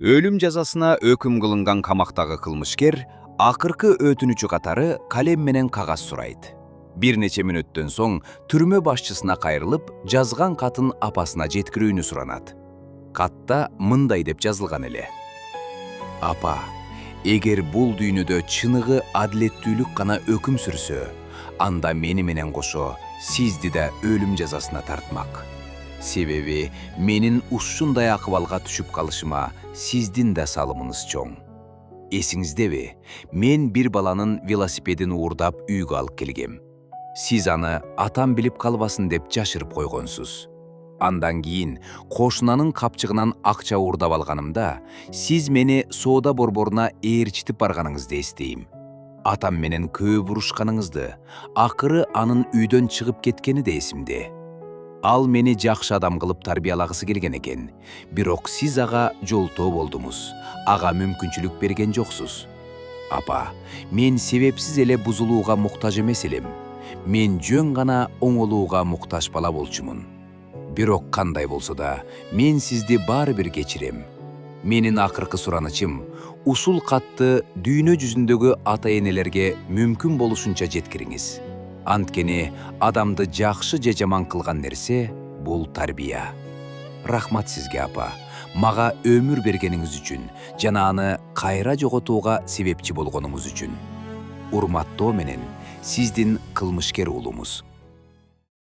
Өлүм жазасына өкүм кылынган камактагы кылмышкер акыркы өтүнүчү катары калем менен кагаз сурайт. Бир нече мүнөттөн соң түрмө башчысына кайрылып, жазган катын апасына жеткирүүнү суранат. Катта мындай деп жазылган эле: Апа, эгер бул дүйнөдө чыныгы адилеттүүлүк гана өкүм сүрсө, анда мени менен кошо сизди да өлүм жазасына тартмак. Себеби менин ушундай акыбалга түшүп калышыма сиздин да салымыңыз чоң. Эсиңиздеби, мен бир баланын велосипедин уурдап үйгө алып келгем. Сиз аны атам билип калбасын деп жашырып койгонсуз. Андан кийин кошунанын капчыгынан акча уурдап алганымда, сиз мени соода борборуна ээрчитип барганыңызды эстейм. Атам менен көп урушканыңызды, акыры анын үйдөн чыгып кеткени да эсимде. Ал мени жакшы адам кылып тарбиялагысы келген экен, бирок сиз ага жолтоо болдуңуз, ага мүмкүнчүлүк берген жоксуз. Апа, мен себепсиз эле бузулууга муктаж эмес элем. Мен жөн гана оңолууга муктаж бала болчумун. Бирок кандай болсо да, мен сизди баары бир кечирем. Менин акыркы суранычым, ушул катты дүйнө жүзүндөгү ата-энелерге мүмкүн болушунча жеткириңиз. Анткени адамды жакшы же жаман кылган нерсе бул тарбия. Рахмат сизге, апа, мага өмүр бергениңиз үчүн жана аны кайра жоготууга себепчи болгонуңуз үчүн. Урматтоо менен, сиздин кылмышкер уулуңуз.